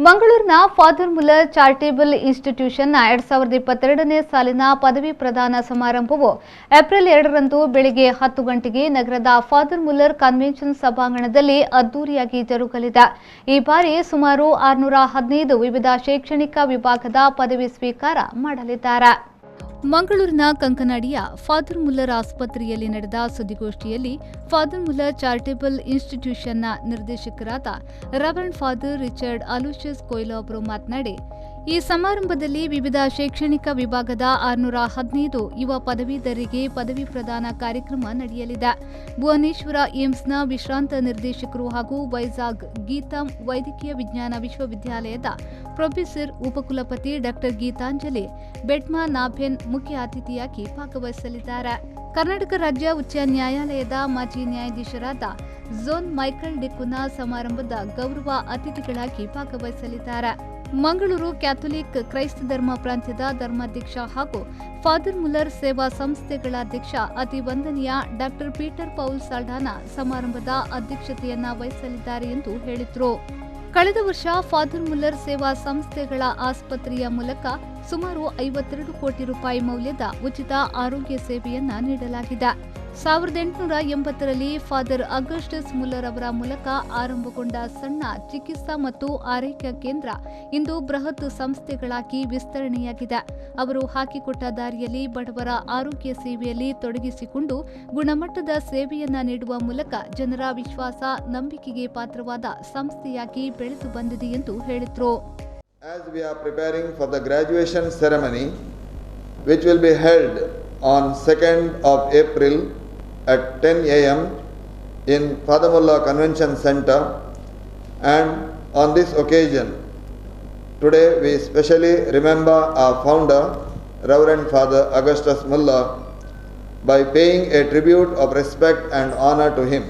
ಮಂಗಳೂರಿನ father Muller charitable ಇನ್ಸ್ಟಿಟ್ಯೂಷನ್ನ 2022ನೇ ಸಾಲಿನ ಪದವಿ ಪ್ರದಾನ ಸಮಾರಂಭವು ಏಪ್ರಿಲ್ 2ರಂದು ಬೆಳಗ್ಗೆ 10 ಗಂಟೆಗೆ ನಗರದ ಫಾದರ್ ಮುಲ್ಲರ್ ಕನ್ವೆನ್ಷನ್ ಸಭಾಂಗಣದಲ್ಲಿ ಅದ್ದೂರಿಯಾಗಿ ಜರುಗಲಿದೆ. ಈ ಬಾರಿ ಸುಮಾರು 615 ವಿವಿಧ ಶೈಕ್ಷಣಿಕ ವಿಭಾಗದ ಪದವಿ ಸ್ವೀಕಾರ ಮಾಡಲಿದ್ದಾರೆ. ಮಂಗಳೂರಿನ ಕಂಕನಾಡಿಯ ಫಾದರ್ ಮುಲ್ಲರ್ ಆಸ್ಪತ್ರೆಯಲ್ಲಿ ನಡೆದ ಸುದ್ದಿಗೋಷ್ಠಿಯಲ್ಲಿ ಫಾದರ್ ಮುಲ್ಲರ್ ಚಾರಿಟೇಬಲ್ ಇನ್ಸ್ಟಿಟ್ಯೂಷನ್ನ ನಿರ್ದೇಶಕರಾದ ರೆವರೆಂಡ್ ಫಾದರ್ ರಿಚರ್ಡ್ ಅಲೋಷಿಯಸ್ ಕೊಯ್ಲೋ ಅವರು ಮಾತನಾಡಿ, ಈ ಸಮಾರಂಭದಲ್ಲಿ ವಿವಿಧ ಶೈಕ್ಷಣಿಕ ವಿಭಾಗದ 615 ಯುವ ಪದವೀಧರರಿಗೆ ಪದವಿ ಪ್ರದಾನ ಕಾರ್ಯಕ್ರಮ ನಡೆಯಲಿದೆ. ಭುವನೇಶ್ವರ ಏಮ್ಸ್ನ ವಿಶ್ರಾಂತ ನಿರ್ದೇಶಕರು ಹಾಗೂ ವೈಜಾಗ್ ಗೀತಾಂ ವೈದ್ಯಕೀಯ ವಿಜ್ಞಾನ ವಿಶ್ವವಿದ್ಯಾಲಯದ ಪ್ರೊಫೆಸರ್ ಉಪಕುಲಪತಿ ಡಾ ಗೀತಾಂಜಲಿ ಬೆಟ್ಮಾ ನಾಭೆನ್ ಮುಖ್ಯ ಅತಿಥಿಯಾಗಿ ಭಾಗವಹಿಸಲಿದ್ದಾರೆ. ಕರ್ನಾಟಕ ರಾಜ್ಯ ಉಚ್ಚ ನ್ಯಾಯಾಲಯದ ಮಾಜಿ ನ್ಯಾಯಾಧೀಶರಾದ ಝೋನ್ ಮೈಕಲ್ ಡಿಕುನಾ ಸಮಾರಂಭದ ಗೌರವ ಅತಿಥಿಗಳಾಗಿ ಭಾಗವಹಿಸಲಿದ್ದಾರೆ. ಮಂಗಳೂರು ಕ್ಯಾಥೋಲಿಕ್ ಕ್ರೈಸ್ತ ಧರ್ಮ ಪ್ರಾಂತ್ಯದ ಧರ್ಮಾಧ್ಯಕ್ಷ ಹಾಗೂ ಫಾದರ್ ಮುಲ್ಲರ್ ಸೇವಾ ಸಂಸ್ಥೆಗಳ ಅಧ್ಯಕ್ಷ ಅತಿ ವಂದನೀಯ ಡಾ ಪೀಟರ್ ಪೌಲ್ ಸಾಲ್ಡಾನಾ ಸಮಾರಂಭದ ಅಧ್ಯಕ್ಷತೆಯನ್ನ ವಹಿಸಲಿದ್ದಾರೆ ಎಂದು ಹೇಳಿದರು. ಕಳೆದ ವರ್ಷ ಫಾದರ್ ಮುಲ್ಲರ್ ಸೇವಾ ಸಂಸ್ಥೆಗಳ ಆಸ್ಪತ್ರೆಯ ಮೂಲಕ ಸುಮಾರು 52 ಕೋಟಿ ರೂಪಾಯಿ ಮೌಲ್ಯದ ಉಚಿತ ಆರೋಗ್ಯ ಸೇವೆಯನ್ನ ನೀಡಲಾಗಿದೆ. 1880ರಲ್ಲಿ ಫಾದರ್ ಅಗಸ್ಟಸ್ ಮುಲ್ಲರ್ ಅವರ ಮೂಲಕ ಆರಂಭಗೊಂಡ ಸಣ್ಣ ಚಿಕಿತ್ಸಾ ಮತ್ತು ಆರೈಕೆ ಕೇಂದ್ರ ಇಂದು ಬೃಹತ್ ಸಂಸ್ಥೆಗಳಾಗಿ ವಿಸ್ತರಣೆಯಾಗಿದೆ. ಅವರು ಹಾಕಿಕೊಟ್ಟ ದಾರಿಯಲ್ಲಿ ಬಡವರ ಆರೋಗ್ಯ ಸೇವೆಯಲ್ಲಿ ತೊಡಗಿಸಿಕೊಂಡು ಗುಣಮಟ್ಟದ ಸೇವೆಯನ್ನ ನೀಡುವ ಮೂಲಕ ಜನರ ವಿಶ್ವಾಸ, ನಂಬಿಕೆಗೆ ಪಾತ್ರವಾದ ಸಂಸ್ಥೆಯಾಗಿ ಬೆಳೆದು ಬಂದಿದೆ ಎಂದು ಹೇಳಿದರು. As we are preparing for the graduation ceremony, which will be held on 2nd of April at 10 a.m. in Father Muller Convention Center, and on this occasion, today we specially remember our founder, Reverend Father Augustus Muller, by paying a tribute of respect and honor to him.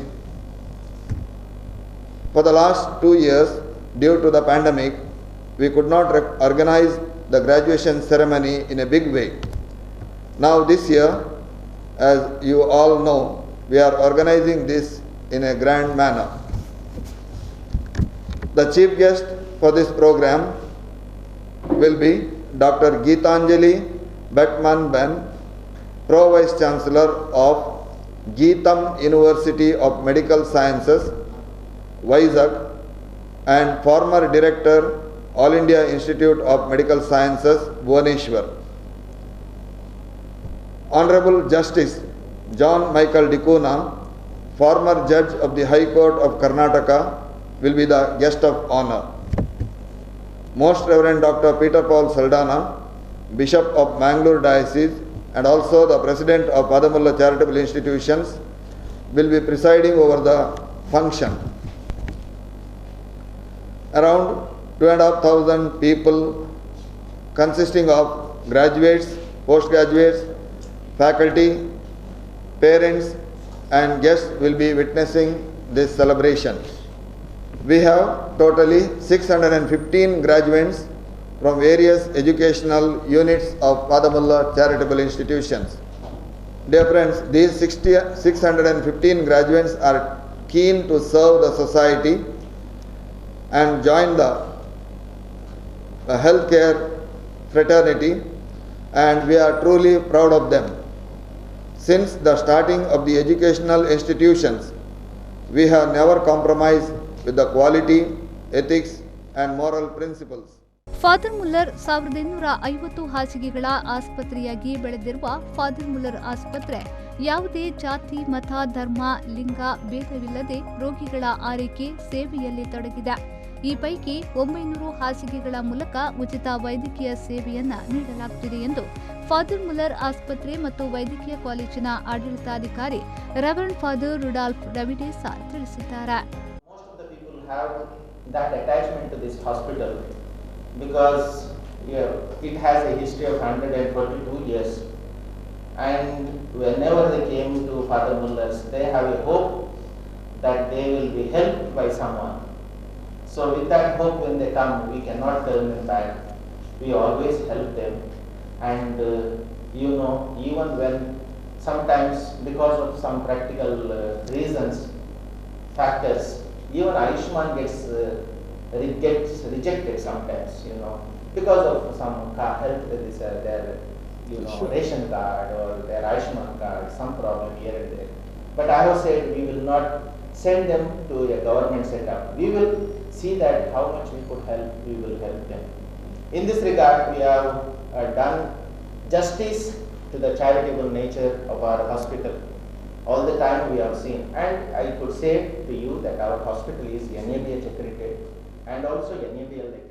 For the last 2 years, due to the pandemic, we could not organize the graduation ceremony in a big way. Now this year, as you all know, we are organizing this in a grand manner. The chief guest for this program will be Dr. Geetanjali Beckman Ben, Pro Vice Chancellor of Geetham University of Medical Sciences, Vizag, and former Director, All India Institute of Medical Sciences, Bhubaneswar. Honorable Justice John Michael Dicuna, former Judge of the High Court of Karnataka, will be the guest of honor. Most Reverend Dr. Peter Paul Saldana, Bishop of Mangalore Diocese and also the President of Father Muller Charitable Institutions, will be presiding over the function. Around 2,500 people consisting of graduates, postgraduates, faculty, parents and guests will be witnessing this celebration. We have totally 615 graduates from various educational units of Father Muller Charitable Institutions. Dear friends, these 615 graduates are keen to serve the society and join the healthcare fraternity, and we are truly proud of them. Since the starting of the educational institutions, we have never compromised with the quality, ethics and moral principles. Father Muller 1850 ಹಾಸಿಗೆಗಳ ಆಸ್ಪತ್ರೆಯಾಗಿ ಬೆಳೆದಿರುವ father Muller ಆಸ್ಪತ್ರೆ ಯಾವುದೇ ಜಾತಿ, ಮತ, ಧರ್ಮ, ಲಿಂಗ ಭೇದವಿಲ್ಲದೆ ರೋಗಿಗಳ ಆರೈಕೆ ಸೇವೆಯಲ್ಲಿ ತೊಡಗಿದೆ. ಈ ಪೈಕಿ 900 ಹಾಸಿಗೆಗಳ ಮೂಲಕ ಉಚಿತ ವೈದ್ಯಕೀಯ ಸೇವೆಯನ್ನ ನೀಡಲಾಗುತ್ತಿದೆ ಎಂದು ಫಾದರ್ ಮುಲ್ಲರ್ ಆಸ್ಪತ್ರೆ ಮತ್ತು ವೈದ್ಯಕೀಯ ಕಾಲೇಜಿನ ಆಡಳಿತಾಧಿಕಾರಿ ರೆವರೆಂಡ್ ಫಾದರ್ ರುಡಾಲ್ಫ್ ಡವಿಡೇಸಾ ತಿಳಿಸಿದ್ದಾರೆ. Most of the people have that attachment to this hospital because it has a history of 142 years, and whenever they came to Father Muller's, they have a hope that they will be helped by someone. So with that hope, when they come, we cannot turn them back. We always help them, and even when sometimes because of some practical reasons, factors, even Ayushman gets gets rejected sometimes, because of some health, their ration card or their Ayushman card, some problem here and there. But I have said we will not send them to a government setup. We will see that how much we could help, we will help them. In this regard, we have done justice to the charitable nature of our hospital. All the time we have seen, and I could say to you that our hospital is NABH accredited and also NABL accredited.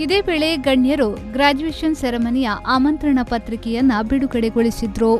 ಇದೇ ವೇಳೆ ಗಣ್ಯರು graduation ಸೆರೆಮನಿಯ ಆಮಂತ್ರಣ ಪತ್ರಿಕೆಯನ್ನ ಬಿಡುಗಡೆಗೊಳಿಸಿದ್ರು.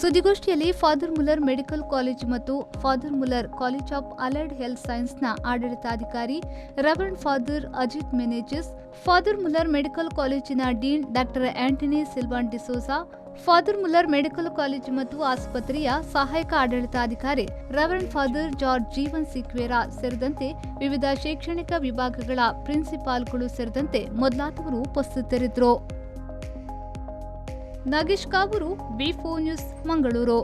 ಸುದ್ದಿಗೋಷ್ಠಿಯಲ್ಲಿ father Muller medical college ಮತ್ತು father Muller college of allied health ಸೈನ್ಸ್ನ ಆಡಳಿತಾಧಿಕಾರಿ reverend father Ajit Menezes, father Muller medical ಕಾಲೇಜಿನ dean doctor Antony Silvan D'Souza, father Muller medical college ಮತ್ತು ಆಸ್ಪತ್ರೆಯ ಸಹಾಯಕ ಆಡಳಿತಾಧಿಕಾರಿ ರೆವರೆಂಡ್ ಫಾದರ್ ಜಾರ್ಜ್ ಜೀವನ್ ಸಿಕ್ವೇರಾ ಸೇರಿದಂತೆ ವಿವಿಧ ಶೈಕ್ಷಣಿಕ ವಿಭಾಗಗಳ ಪ್ರಿನ್ಸಿಪಾಲ್ಗಳು ಸೇರಿದಂತೆ ಮೊದಲಾದವರು ಉಪಸ್ಥಿತರಿದ್ದರು. Nagesh Kavoor, B4 news, Mangaluru.